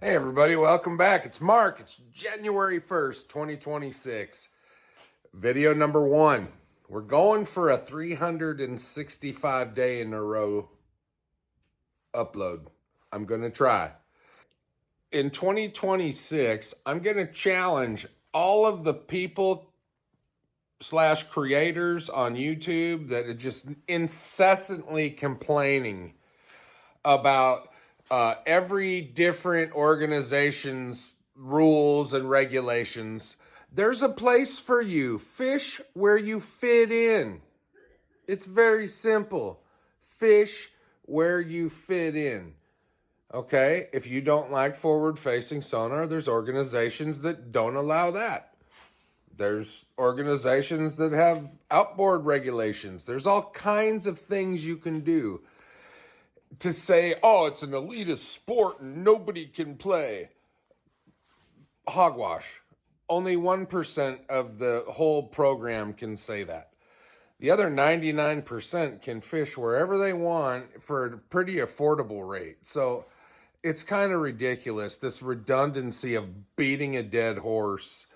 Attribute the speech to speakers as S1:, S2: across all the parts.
S1: Hey everybody, welcome back. It's Mark. It's January 1st, 2026. Video number 1. We're going for a 365 day in a row upload. I'm going to try. In 2026, I'm going to challenge all of the people slash creators on YouTube that are just incessantly complaining about every different organization's rules and regulations. There's a place for you. Fish where you fit in. It's very simple. Fish where you fit in. Okay? If you don't like forward-facing sonar, there's organizations that don't allow that. There's organizations that have outboard regulations. There's all kinds of things you can do. To say, oh, it's an elitist sport and nobody can play. Hogwash. Only 1% of the whole program can say that. The other 99% can fish wherever they want for a pretty affordable rate. So it's kind of ridiculous, this redundancy of beating a dead horse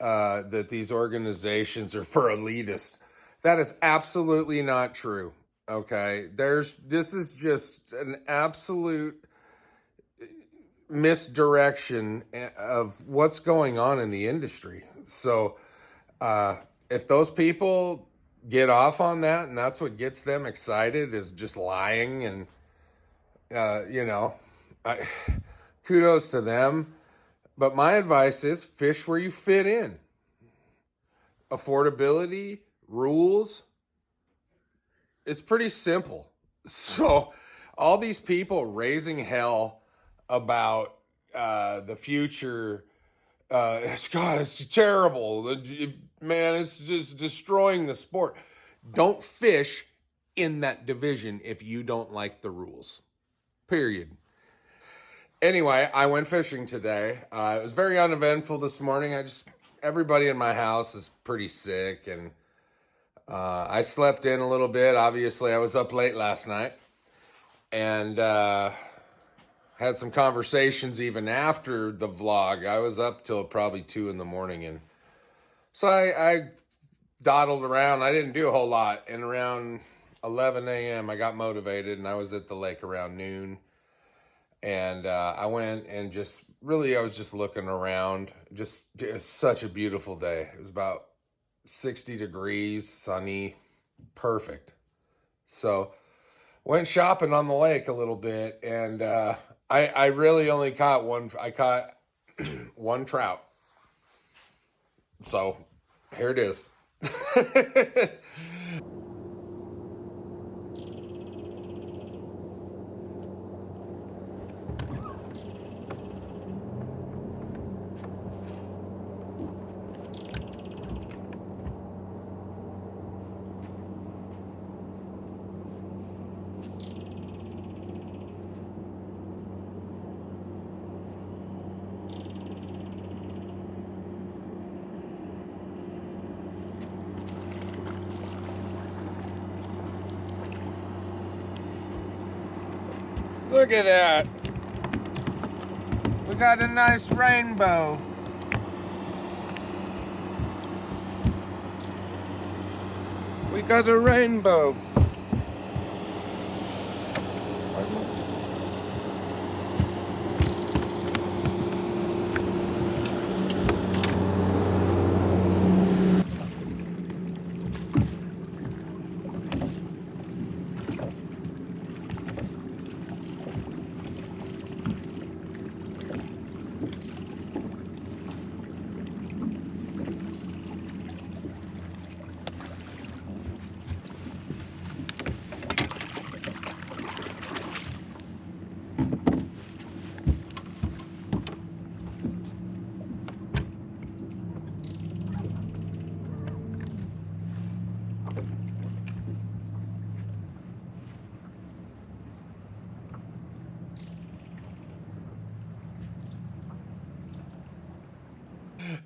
S1: that these organizations are for elitists. That is absolutely not true. Okay, this is just an absolute misdirection of what's going on in the industry. So if those people get off on that and that's what gets them excited is just lying and kudos to them. But my advice is fish where you fit in. Affordability, rules, it's pretty simple. So all these people raising hell about the future, it's terrible. Man, it's just destroying the sport. Don't fish in that division if you don't like the rules. Period. Anyway, I went fishing today. It was very uneventful this morning. Everybody in my house is pretty sick, and I slept in a little bit. Obviously, I was up late last night, and had some conversations even after the vlog. I was up till probably 2 in the morning, and so I dawdled around. I didn't do a whole lot, and around 11 a.m. I got motivated, and I was at the lake around noon. And I went and I was just looking around. It was such a beautiful day. It was about 60 degrees, sunny, perfect. So went shopping on the lake a little bit, and I really only caught one. I caught one trout. So here it is. Look at that. We got a nice rainbow. We got a rainbow.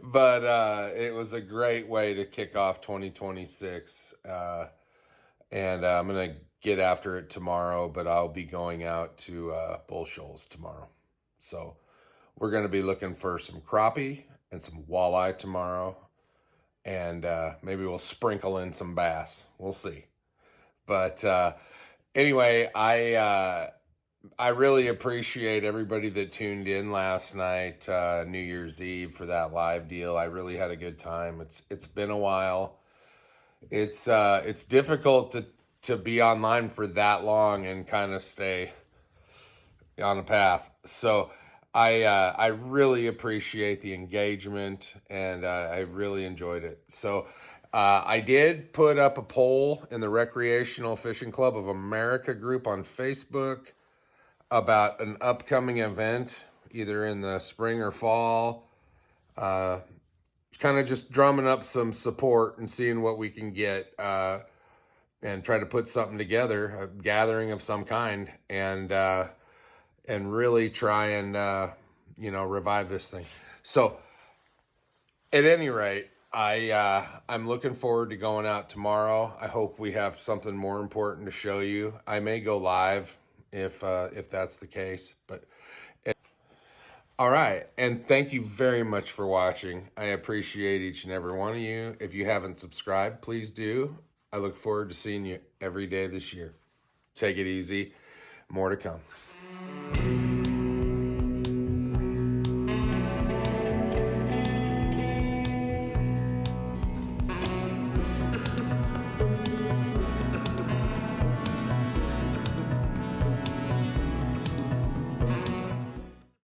S1: But it was a great way to kick off 2026. And I'm going to get after it tomorrow, but I'll be going out to Bull Shoals tomorrow. So we're going to be looking for some crappie and some walleye tomorrow. And maybe we'll sprinkle in some bass. We'll see. But anyway, I really appreciate everybody that tuned in last night, New Year's Eve, for that live deal. I really had a good time. It's been a while. It's difficult to be online for that long and kind of stay on a path. So I really appreciate the engagement, and I really enjoyed it. So I did put up a poll in the Recreational Fishing Club of America group on Facebook about an upcoming event, either in the spring or fall. Kind of just drumming up some support and seeing what we can get, and try to put something together, a gathering of some kind, and really try and revive this thing. So at any rate, I'm looking forward to going out tomorrow. I hope we have something more important to show you. I may go live if that's the case, but all right. And thank you very much for watching. I appreciate each and every one of you. If you haven't subscribed, please do. I look forward to seeing you every day this year. Take it easy. More to come.